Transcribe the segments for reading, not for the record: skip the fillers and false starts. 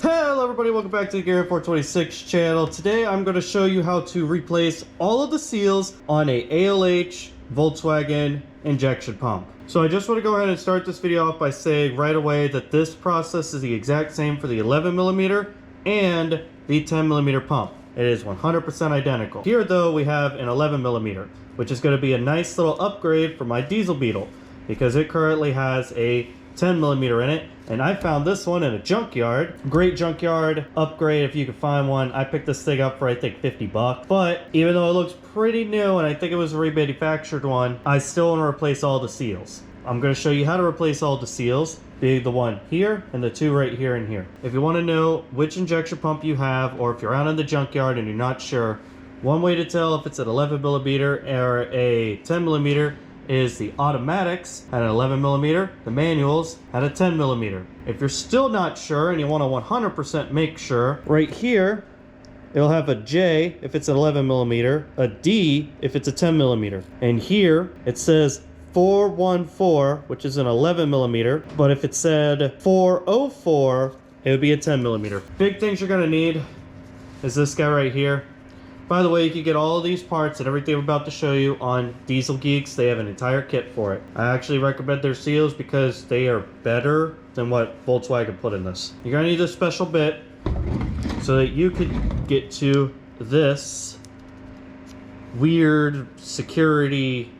Hello everybody, welcome back to the Gear 426 channel. Today I'm going to show you how to replace all of the seals on a ALH Volkswagen injection pump. So I just want to go ahead and start this video off by saying right away that this process is the exact same for the 11mm and the 10mm pump. It is 100% identical. Here though we have an 11mm, which is going to be a nice little upgrade for my diesel Beetle because it currently has a 10mm in it, and I found this one in a junkyard. Great junkyard upgrade if you can find one. I picked this thing up for I think 50 bucks, but even though it looks pretty new and I think it was a remanufactured one, I still want to replace all the seals. I'm going to show you how to replace all the seals, being the one here and the two right here and here. If you want to know which injection pump you have, or if you're out in the junkyard and you're not sure, one way to tell if it's an 11mm or a 10mm is the automatics at an 11mm, the manuals at a 10mm. If you're still not sure and you want to 100% make sure, right here it'll have a J if it's an 11mm, a D if it's a 10mm, and here it says 414, which is an 11mm, but if it said 404, it would be a 10mm. Big things you're gonna need is this guy right here. By the way, you can get all of these parts and everything I'm about to show you on Diesel Geeks. They have an entire kit for it. I actually recommend their seals because they are better than what Volkswagen put in this. You're gonna need this special bit so that you could get to this weird security,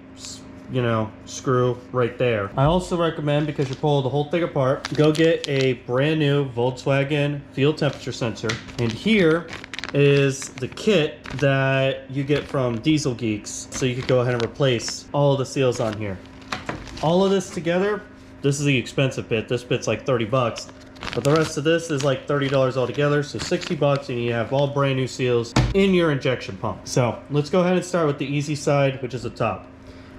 you know, screw right there. I also recommend, because you pull the whole thing apart, go get a brand new Volkswagen field temperature sensor. And here is the kit that you get from Diesel Geeks, so you could go ahead and replace all of the seals on here. All of this together, this is the expensive bit. This bit's like 30 bucks, but the rest of this is like $30 altogether, so 60 bucks, and you have all brand new seals in your injection pump. So let's go ahead and start with the easy side, which is the top.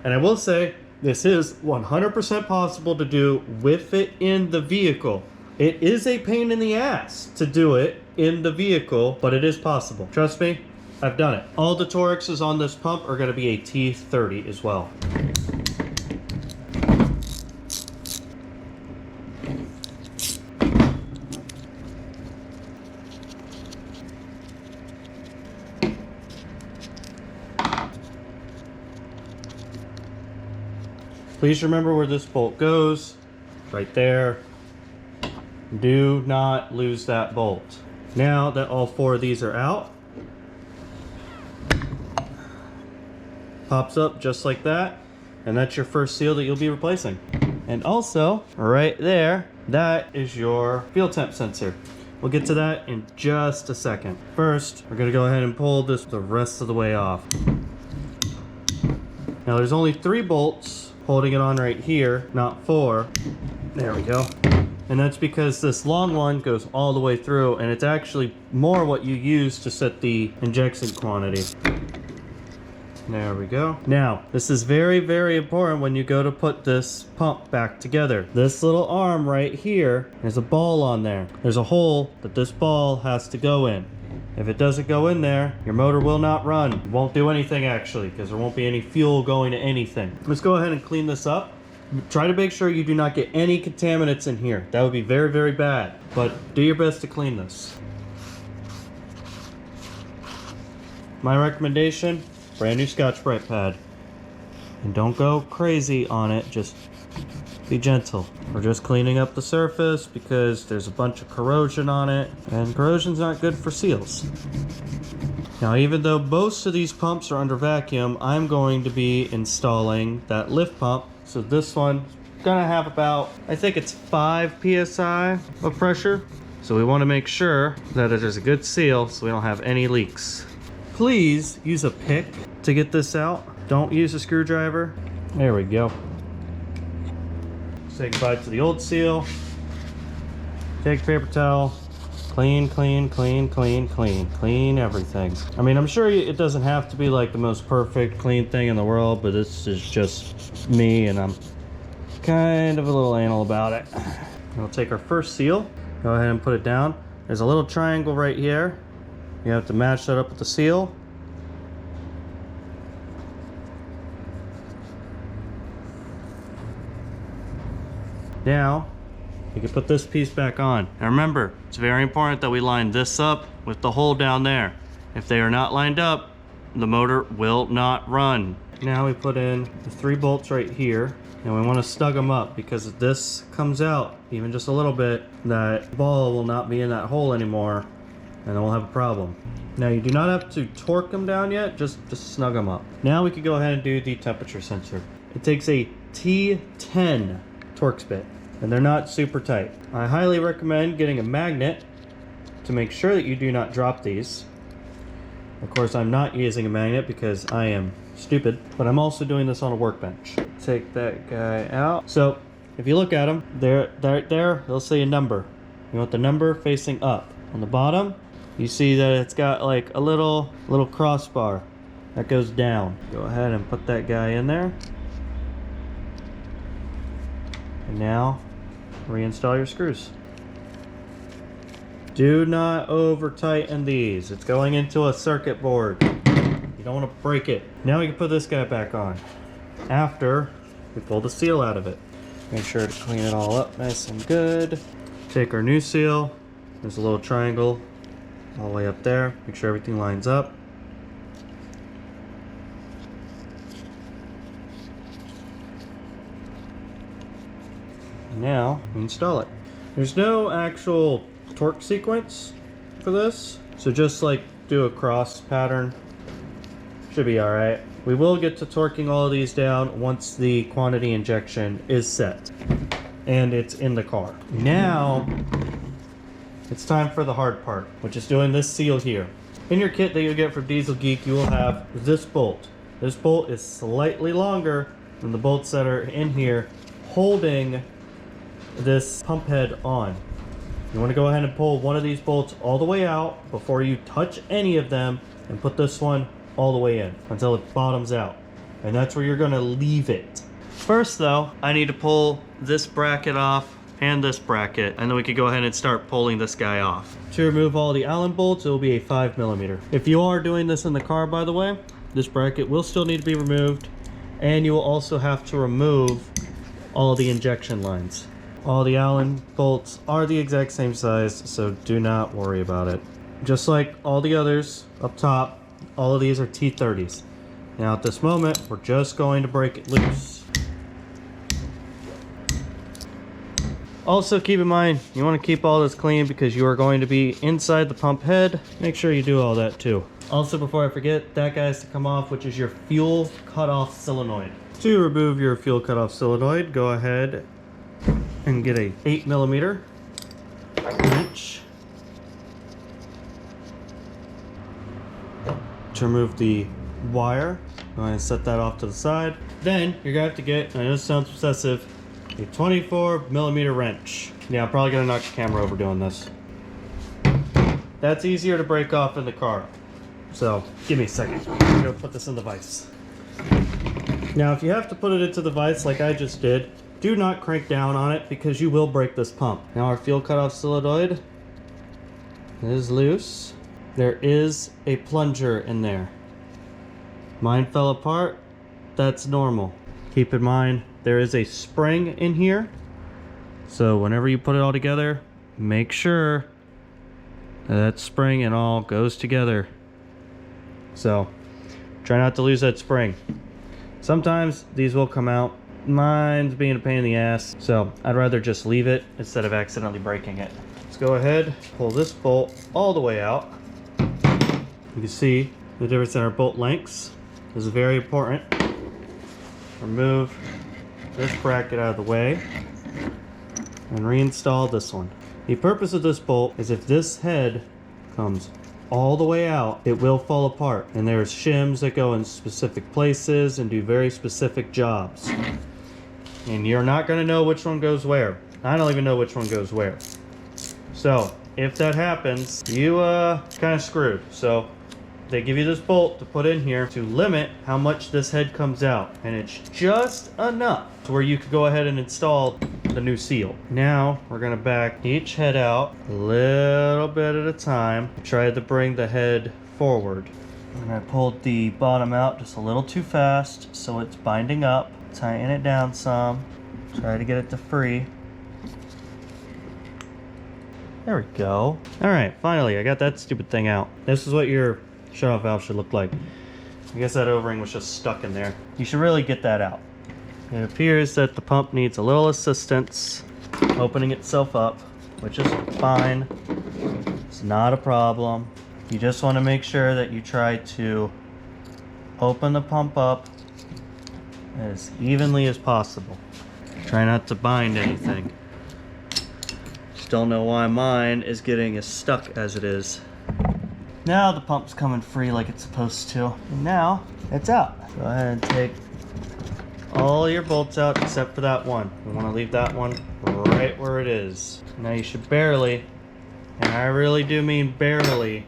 And I will say, this is 100% possible to do with it in the vehicle. It is a pain in the ass to do it in the vehicle, but it is possible. Trust me, I've done it. All the Torxes on this pump are going to be a T30 as well. Please remember where this bolt goes, right there. Do not lose that bolt. Now that all four of these are out, pops up just like that, and that's your first seal that you'll be replacing. And also, right there, that is your field temp sensor. We'll get to that in just a second. First, we're gonna go ahead and pull this the rest of the way off. Now there's only 3 bolts holding it on right here, not 4. There we go. And that's because this long one goes all the way through, and it's actually more what you use to set the injection quantity. There we go. Now, this is very, very important when you go to put this pump back together. This little arm right here, there's a ball on there. There's a hole that this ball has to go in. If it doesn't go in there, your motor will not run. It won't do anything actually, because there won't be any fuel going to anything. Let's go ahead and clean this up. Try to make sure you do not get any contaminants in here. That would be very, very bad. But do your best to clean this. My recommendation, brand new Scotch-Brite pad. And don't go crazy on it, just be gentle. We're just cleaning up the surface because there's a bunch of corrosion on it, and corrosion's not good for seals. Now, even though most of these pumps are under vacuum, I'm going to be installing that lift pump. So this one's gonna have about, I think it's 5 psi of pressure. So we want to make sure that there's a good seal so we don't have any leaks. Please use a pick to get this out. Don't use a screwdriver. There we go. Say goodbye to the old seal. Take a paper towel. Clean, clean, clean, clean, clean, clean everything. I mean, I'm sure it doesn't have to be like the most perfect clean thing in the world, but this is just me, and I'm kind of a little anal about it. We'll take our first seal, go ahead and put it down. There's a little triangle right here. You have to match that up with the seal. Now, you can put this piece back on. And remember, it's very important that we line this up with the hole down there. If they are not lined up, the motor will not run. Now we put in the 3 bolts right here, and we want to snug them up, because if this comes out even just a little bit, that ball will not be in that hole anymore, and then we'll have a problem. Now you do not have to torque them down yet, just snug them up. Now we can go ahead and do the temperature sensor. It takes a T10 Torx bit, and they're not super tight. I highly recommend getting a magnet to make sure that you do not drop these. Of course, I'm not using a magnet because I am stupid, but I'm also doing this on a workbench. Take that guy out. So if you look at them, there, they'll say a number. You want the number facing up. On the bottom, you see that it's got like a little crossbar that goes down. Go ahead and put that guy in there. And now reinstall your screws. Do not over tighten these. It's going into a circuit board. You don't want to break it. Now we can put this guy back on after we pull the seal out of it. Make sure to clean it all up nice and good. Take our new seal. There's a little triangle all the way up there. Make sure everything lines up. Now we install it. There's no actual torque sequence for this, so just like do a cross pattern. Should be all right. We will get to torquing all of these down once the quantity injection is set and it's in the car. Now it's time for the hard part, which is doing this seal here. In your kit that you get from Diesel Geek, you will have this bolt. This bolt is slightly longer than the bolts that are in here holding this pump head on. You want to go ahead and pull one of these bolts all the way out before you touch any of them, and put this one all the way in until it bottoms out. And that's where you're going to leave it. First though, I need to pull this bracket off and this bracket, and then we could go ahead and start pulling this guy off. To remove all the Allen bolts, it will be a 5mm. If you are doing this in the car, by the way, this bracket will still need to be removed, and you will also have to remove all the injection lines. All the Allen bolts are the exact same size, so do not worry about it. Just like all the others up top, all of these are T30s. Now at this moment, we're just going to break it loose. Also keep in mind, you want to keep all this clean because you are going to be inside the pump head. Make sure you do all that too. Also, before I forget, that guy has to come off, which is your fuel cutoff solenoid. To remove your fuel cutoff solenoid, go ahead and get a 8mm wrench to remove the wire. Go ahead and set that off to the side. Then you're gonna have to get, and I know this sounds obsessive, a 24mm wrench. Yeah, I'm probably gonna knock the camera over doing this. That's easier to break off in the car. So give me a second. I'm gonna put this in the vise. Now if you have to put it into the vise like I just did, do not crank down on it because you will break this pump. Now our fuel cutoff solenoid is loose. There is a plunger in there. Mine fell apart. That's normal. Keep in mind there is a spring in here. So whenever you put it all together, make sure that spring and all goes together. So try not to lose that spring. Sometimes these will come out. Mine's being a pain in the ass, so I'd rather just leave it instead of accidentally breaking it. Let's go ahead, pull this bolt all the way out. You can see the difference in our bolt lengths. This is very important. Remove this bracket out of the way and reinstall this one. The purpose of this bolt is if this head comes all the way out, it will fall apart, and there's shims that go in specific places and do very specific jobs. And you're not going to know which one goes where. I don't even know which one goes where. So if that happens, you kind of screwed. So they give you this bolt to put in here to limit how much this head comes out, and it's just enough to where you could go ahead and install the new seal. Now we're going to back each head out a little bit at a time. Try to bring the head forward, and I pulled the bottom out just a little too fast, so it's binding up. Tighten it down some. Try to get it to free. There we go. All right, finally, I got that stupid thing out. This is what your shutoff valve should look like. I guess that O-ring was just stuck in there. You should really get that out. It appears that the pump needs a little assistance opening itself up, which is fine. It's not a problem. You just want to make sure that you try to open the pump up as evenly as possible. Try not to bind anything. Just don't know why mine is getting as stuck as it is. Now the pump's coming free like it's supposed to. And now it's out. Go ahead and take all your bolts out except for that one. We want to leave that one right where it is. Now you should barely, and I really do mean barely,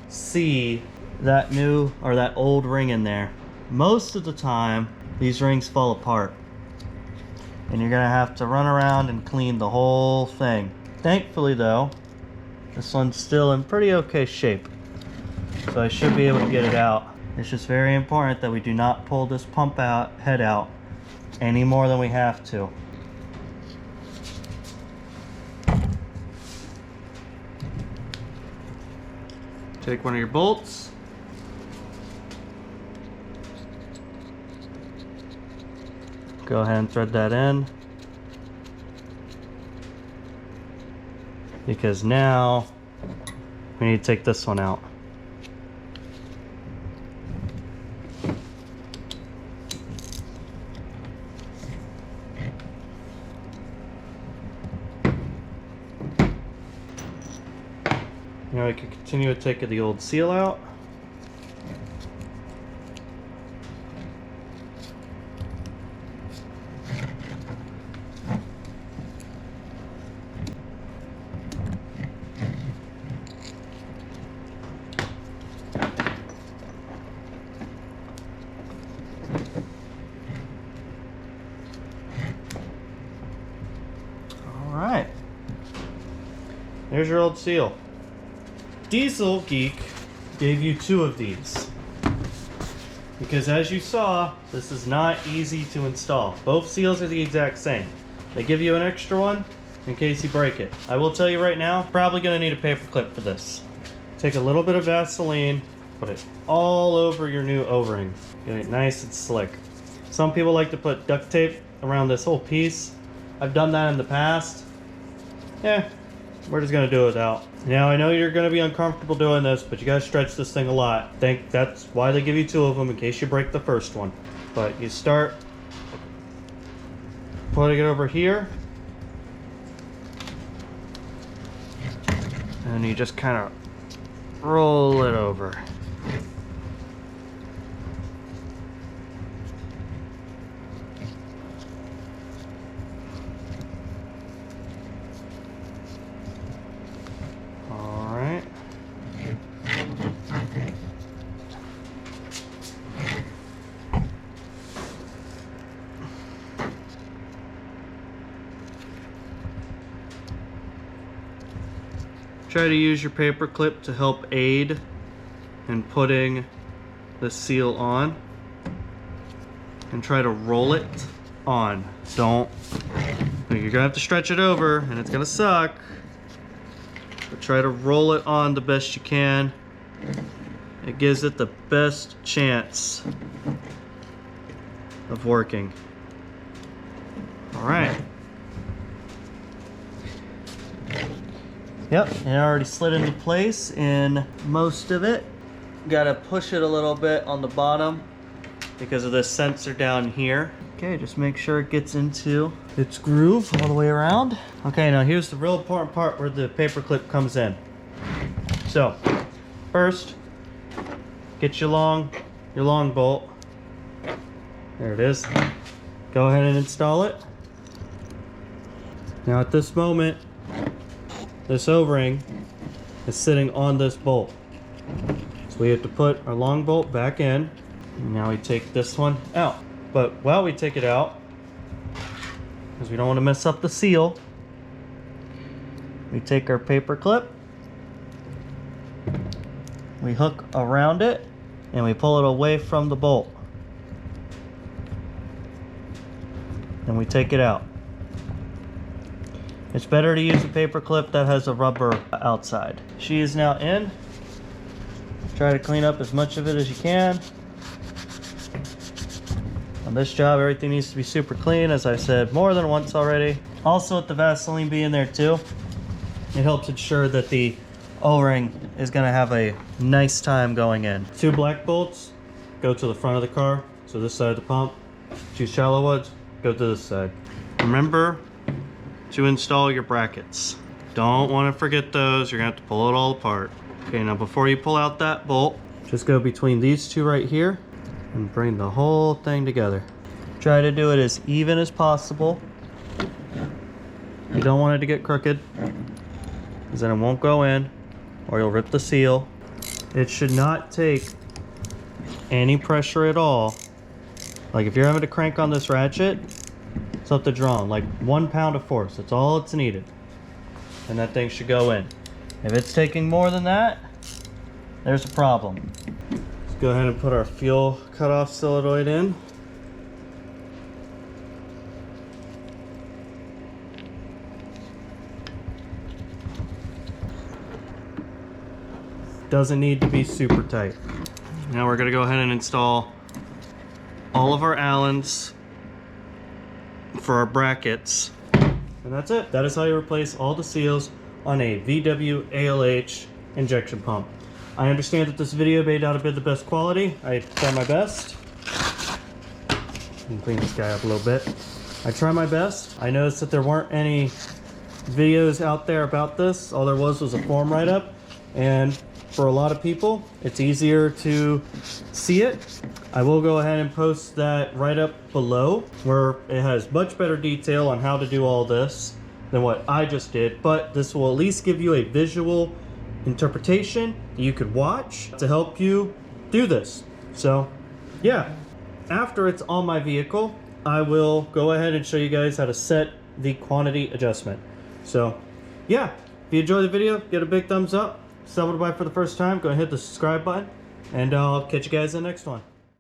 see that new or that old ring in there. Most of the time these rings fall apart and you're gonna have to run around and clean the whole thing. Thankfully though, this one's still in pretty okay shape, so I should be able to get it out. It's just very important that we do not pull this pump head out any more than we have to. Take one of your bolts. Go ahead and thread that in. Because now we need to take this one out. Now we can continue to take the old seal out. All right. There's your old seal. Diesel Geek gave you 2 of these because, as you saw, this is not easy to install. Both seals are the exact same. They give you an extra one in case you break it. I will tell you right now, probably going to need a paper clip for this. Take a little bit of Vaseline, put it all over your new O-ring. Get it nice and slick. Some people like to put duct tape around this whole piece. I've done that in the past. Yeah, we're just going to do it without. Now, I know you're going to be uncomfortable doing this, but you got to stretch this thing a lot. I think that's why they give you 2 of them, in case you break the first one. But you start putting it over here, and you just kind of roll it over. Try to use your paper clip to help aid in putting the seal on, and try to roll it on. You're gonna have to stretch it over and it's gonna suck, but try to roll it on the best you can. It gives it the best chance of working. All right. Yep, it already slid into place in most of it. Gotta push it a little bit on the bottom because of this sensor down here. Okay, just make sure it gets into its groove all the way around. Okay, now here's the real important part where the paper clip comes in. So, first, get your long bolt. There it is. Go ahead and install it. Now at this moment, this O-ring is sitting on this bolt. So we have to put our long bolt back in. And now we take this one out. But while we take it out, because we don't want to mess up the seal, we take our paper clip, we hook around it, and we pull it away from the bolt. And we take it out. It's better to use a paper clip that has a rubber outside. She is now in. Try to clean up as much of it as you can. On this job, everything needs to be super clean, as I said more than once already. Also, with the Vaseline being there too, it helps ensure that the O-ring is gonna have a nice time going in. 2 black bolts go to the front of the car, so this side of the pump. 2 shallow ones go to this side. Remember to install your brackets. Don't want to forget those. You're gonna have to pull it all apart. Okay, now before you pull out that bolt, just go between these 2 right here and bring the whole thing together. Try to do it as even as possible. You don't want it to get crooked, because then it won't go in or you'll rip the seal. It should not take any pressure at all. Like if you're having to crank on this ratchet, it's up to drawn, like 1 pound of force. That's all it's needed. And that thing should go in. If it's taking more than that, there's a problem. Let's go ahead and put our fuel cutoff solenoid in. Doesn't need to be super tight. Now we're gonna go ahead and install all of our Allens for our brackets. And that's it. That is how you replace all the seals on a VW ALH injection pump. I understand that this video may not have been the best quality. I try my best. Clean this guy up a little bit. I try my best. I noticed that there weren't any videos out there about this. All there was a forum write-up, and for a lot of people it's easier to see it. I will go ahead and post that write-up below, where it has much better detail on how to do all this than what I just did, but this will at least give you a visual interpretation that you could watch to help you do this. So yeah, after it's on my vehicle, I will go ahead and show you guys how to set the quantity adjustment. So yeah, if you enjoyed the video, give it a big thumbs up. Someone to buy for the first time, go ahead and hit the subscribe button, and I'll catch you guys in the next one.